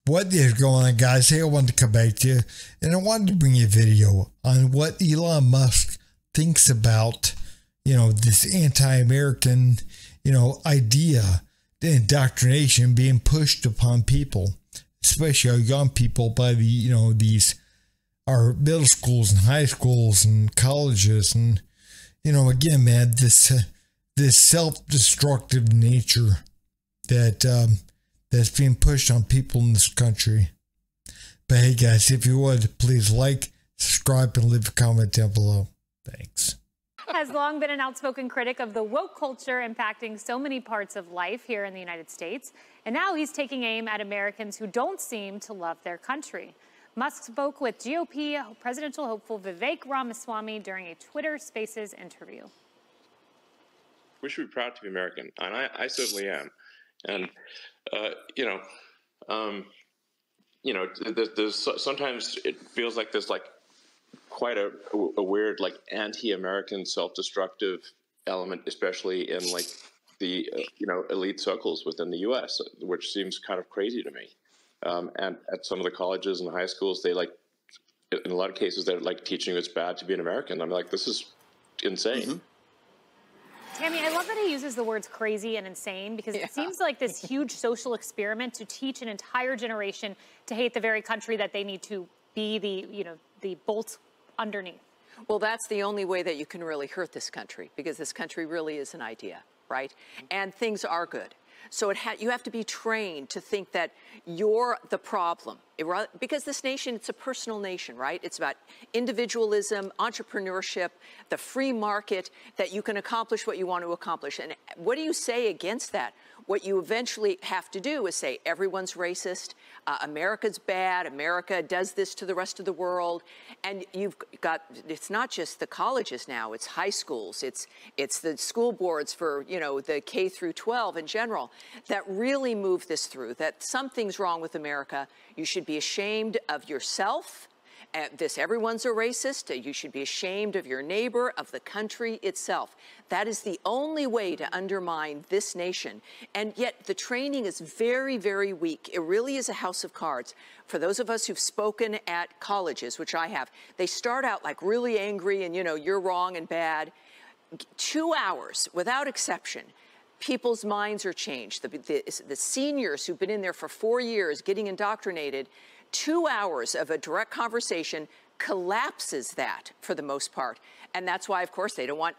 What is going on, guys? Hey, I wanted to come back to you, and I wanted to bring you a video on what Elon Musk thinks about, this anti-American, idea, the indoctrination being pushed upon people, especially our young people by our middle schools and high schools and colleges. And, again, man, this self-destructive nature that's being pushed on people in this country. But hey, guys, if you would, please like, subscribe, and leave a comment down below. Thanks. Has long been an outspoken critic of the woke culture impacting so many parts of life here in the United States. And now he's taking aim at Americans who don't seem to love their country. Musk spoke with GOP presidential hopeful Vivek Ramaswamy during a Twitter Spaces interview. We should be proud to be American, and I certainly am. And there's sometimes it feels like there's quite a weird anti-American self-destructive element, especially in the elite circles within the U.S., which seems kind of crazy to me. And at some of the colleges and high schools, they in a lot of cases they're teaching it's bad to be an American. I'm like, this is insane. Mm-hmm. Tammy, I love that he uses the words crazy and insane because it seems like this huge social experiment to teach an entire generation to hate the very country that they need to be the bolt underneath. Well, that's the only way that you can really hurt this country, because this country really is an idea, right? And things are good. So you have to be trained to think that you're the problem. Because this nation, it's a personal nation, right? It's about individualism, entrepreneurship, the free market, that you can accomplish what you want to accomplish. And what do you say against that? What you eventually have to do is say everyone's racist, America's bad, America does this to the rest of the world. And you've got, it's not just the colleges now, it's high schools, it's the school boards for, the K through 12 in general, that really move this through, that something's wrong with America. You should be ashamed of yourself. Everyone's a racist. You should be ashamed of your neighbor, of the country itself. That is the only way to undermine this nation. And yet the training is very, very weak. It really is a house of cards. For those of us who've spoken at colleges, which I have, they start out really angry and, you're wrong and bad. 2 hours, without exception, people's minds are changed. The seniors who've been in there for 4 years getting indoctrinated, 2 hours of a direct conversation collapses that for the most part. And that's why, of course, they want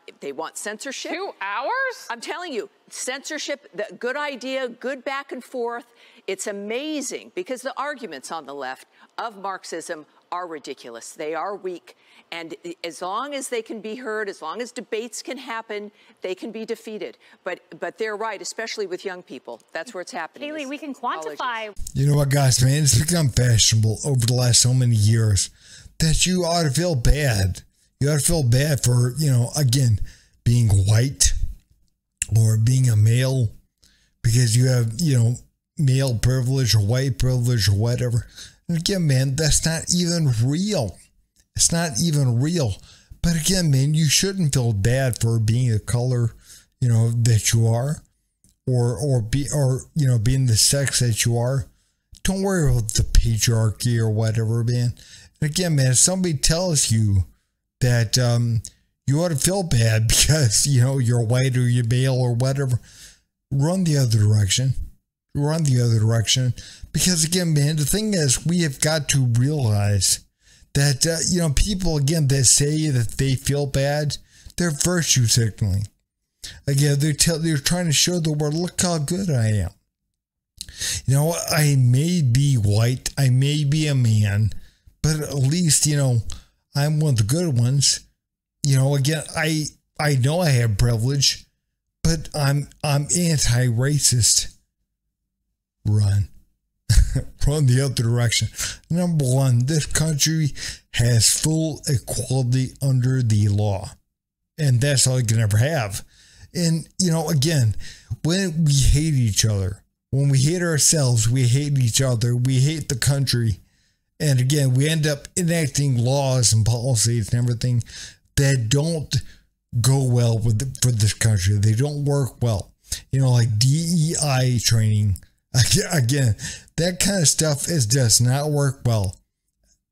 censorship. 2 hours? I'm telling you, censorship, the good idea, good back and forth. It's amazing because the arguments on the left of Marxism are ridiculous. They are weak. And as long as they can be heard, as long as debates can happen, they can be defeated. But they're right, especially with young people. That's where it's happening. Kaylee, we can quantify. Colleges. You know what, guys, man? It's become fashionable over the last so many years that you ought to feel bad. You ought to feel bad for, again, being white or being a male because you have, male privilege or white privilege or whatever. And again, man, that's not even real. It's not even real. But again, man, you shouldn't feel bad for being the color, that you are, or being the sex that you are. Don't worry about the patriarchy or whatever, man. And again, man, if somebody tells you that you ought to feel bad because you're white or you're male or whatever, run the other direction. Run the other direction. Because again, man, the thing is, we have got to realize that, people, again, that say that they feel bad, they're virtue signaling. Again, they're trying to show the world, look how good I am. I may be white, I may be a man, but at least, I'm one of the good ones. Again, I know I have privilege, but I'm anti-racist. Run. Run the other direction. Number one, this country has full equality under the law. And that's all you can ever have. And, again, when we hate each other, when we hate ourselves, we hate each other, we hate the country. And again, we end up enacting laws and policies and everything that don't go well for this country. They don't work well. Like DEI training Again, that kind of stuff does not work well.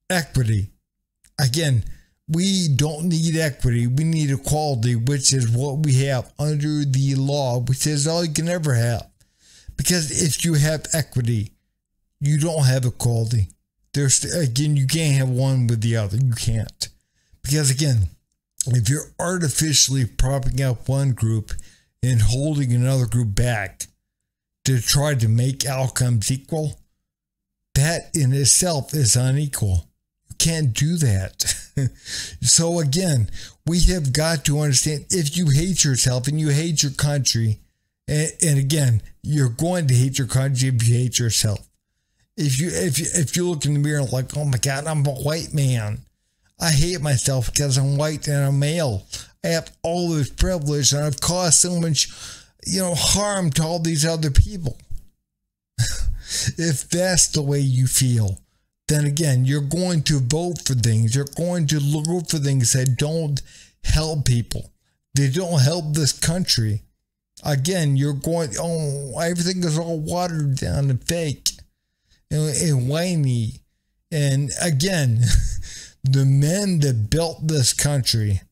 Equity. Again, we don't need equity. We need equality, which is what we have under the law, which is all you can ever have. Because if you have equity, you don't have equality. Again, you can't have one with the other. You can't. Because again, if you're artificially propping up one group and holding another group back to try to make outcomes equal, that in itself is unequal. You can't do that. So again, we have got to understand, if you hate yourself and you hate your country, and again, you're going to hate your country if you hate yourself. If you look in the mirror like, oh my God, I'm a white man. I hate myself because I'm white and I'm male. I have all this privilege and I've caused so much, harm to all these other people. If that's the way you feel, then again, you're going to vote for things. You're going to look for things that don't help people. They don't help this country. Again, you're going, everything is all watered down and fake and whiny. And again, the men that built this country,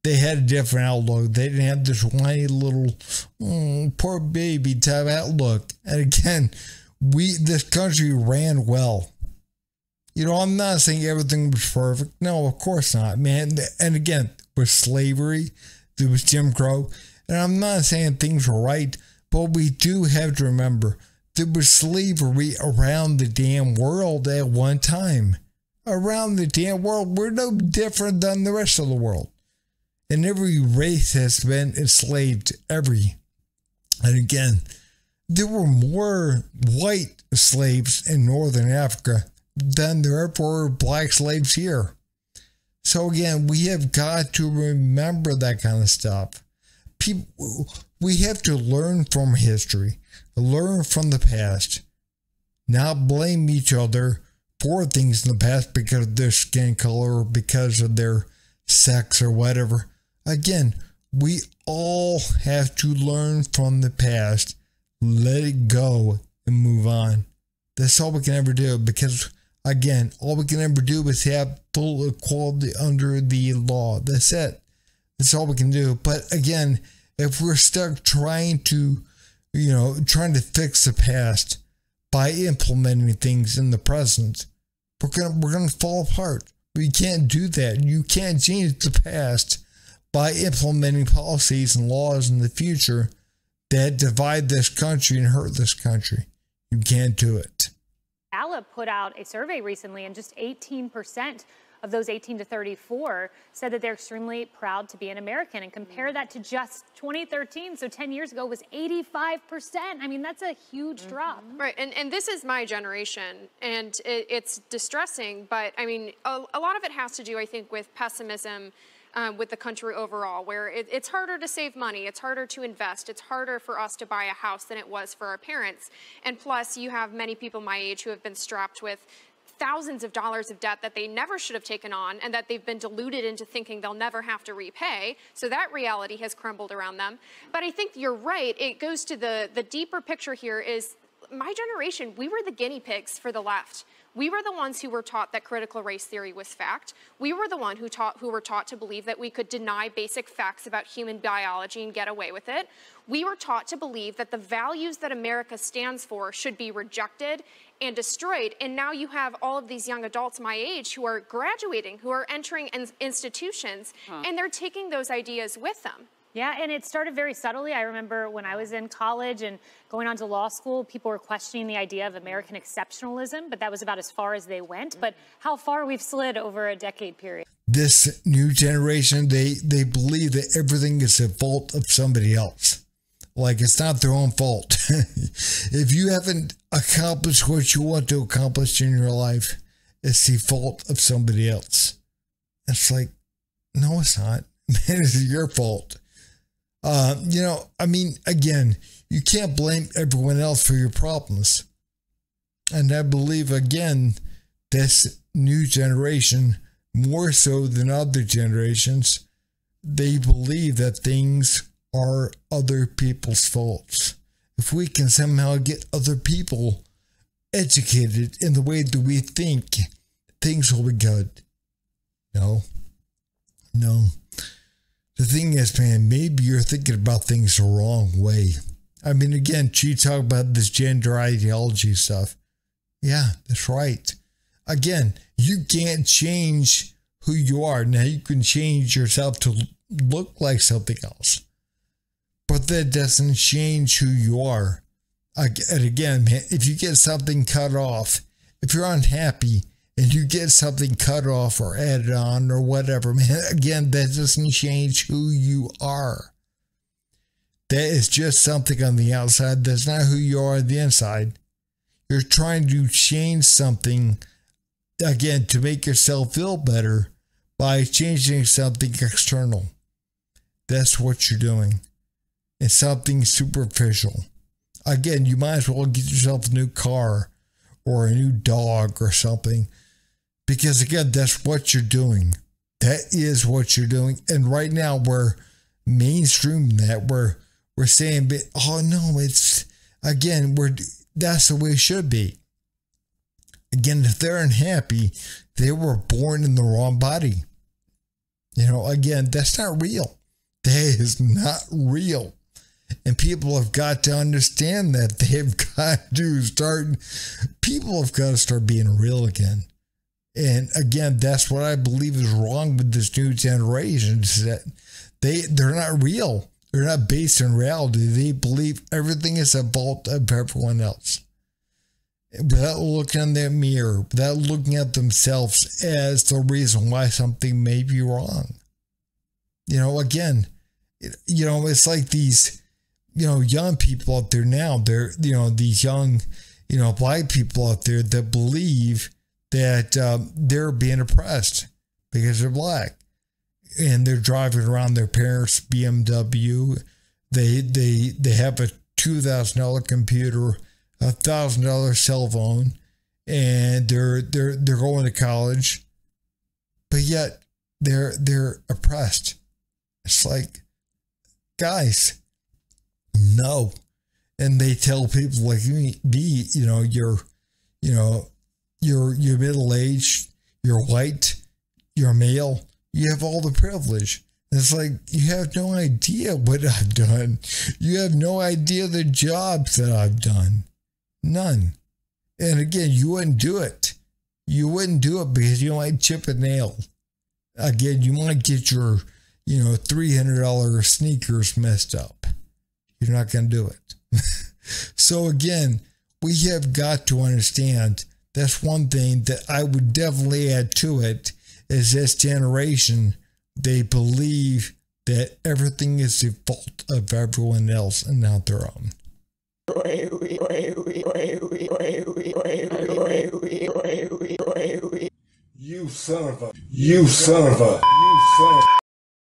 they had a different outlook. They didn't have this whiny little, poor baby type outlook. And again, this country ran well. I'm not saying everything was perfect. No, of course not, man. And again, there was slavery, there was Jim Crow. And I'm not saying things were right, but we do have to remember there was slavery around the damn world at one time. Around the damn world. We're no different than the rest of the world. And every race has been enslaved. And again, there were more white slaves in northern Africa than there ever were black slaves here. So again, we have got to remember that kind of stuff. We have to learn from history, learn from the past, not blame each other for things in the past because of their skin color or because of their sex or whatever. Again, we all have to learn from the past, let it go, and move on. That's all we can ever do, because, again, all we can ever do is have full equality under the law. That's it. That's all we can do. But, again, if we're stuck trying to fix the past by implementing things in the present, we're gonna fall apart. We can't do that. You can't change the past by implementing policies and laws in the future that divide this country and hurt this country. You can't do it. Gallup put out a survey recently, and just 18% of those 18 to 34 said that they're extremely proud to be an American. And compare that to just 2013, so 10 years ago, was 85%. I mean, that's a huge drop. Right, and this is my generation, and it's distressing, but I mean, a lot of it has to do, I think, with pessimism with the country overall, where it's harder to save money, it's harder to invest, it's harder for us to buy a house than it was for our parents. And plus, you have many people my age who have been strapped with thousands of dollars of debt that they never should have taken on and that they've been deluded into thinking they'll never have to repay. So that reality has crumbled around them. But I think you're right. It goes to the deeper picture here is my generation, we were the guinea pigs for the left. We were the ones who were taught that critical race theory was fact. We were the one who were taught to believe that we could deny basic facts about human biology and get away with it. We were taught to believe that the values that America stands for should be rejected and destroyed. And now you have all of these young adults my age who are graduating, who are entering institutions, and they're taking those ideas with them. Yeah, and it started very subtly. I remember when I was in college and going on to law school, people were questioning the idea of American exceptionalism, but that was about as far as they went. But how far we've slid over a decade period. This new generation, they believe that everything is the fault of somebody else. Like it's not their own fault. If you haven't accomplished what you want to accomplish in your life, it's the fault of somebody else. It's like, no, it's not. Man, it's your fault. I mean, again, you can't blame everyone else for your problems. And I believe, again, this new generation, more so than other generations, they believe that things are other people's faults. If we can somehow get other people educated in the way that we think, things will be good. No. The thing is, man, maybe you're thinking about things the wrong way. I mean, again, she talked about this gender ideology stuff. Yeah, that's right. Again, you can't change who you are. Now, you can change yourself to look like something else. But that doesn't change who you are. And again, man, if you get something cut off, if you're unhappy and you get something cut off or added on or whatever, man, again, that doesn't change who you are. That is just something on the outside. That's not who you are on the inside. You're trying to change something, again, to make yourself feel better by changing something external. That's what you're doing. It's something superficial. Again, you might as well get yourself a new car or a new dog or something, because again, that's what you're doing. That is what you're doing. And right now we're mainstreaming that. We're saying, oh no, it's, again, that's the way it should be. Again, if they're unhappy, they were born in the wrong body. Again, that's not real. That is not real. And people have got to understand that. People have got to start being real again. And again, that's what I believe is wrong with this new generation, is that they're not real. They're not based in reality. They believe everything is a fault of everyone else. Without looking in their mirror, without looking at themselves as the reason why something may be wrong. Again, it's like these, young people out there now, these young, black people out there that believe that they're being oppressed because they're black. And they're driving around their parents' BMW. They have a $2,000 computer, $1,000 cell phone, and they're going to college, but yet they're oppressed. It's like, guys, no. And they tell people like me, you're middle-aged, you're white, you're male, you have all the privilege. It's like, you have no idea what I've done. You have no idea the jobs that I've done. None. And again, you wouldn't do it. You wouldn't do it because you might chip a nail. Again, you might get your, $300 sneakers messed up. You're not going to do it. So again, we have got to understand, that's one thing that I would definitely add to it, is this generation, they believe that everything is the fault of everyone else and not their own. You son of a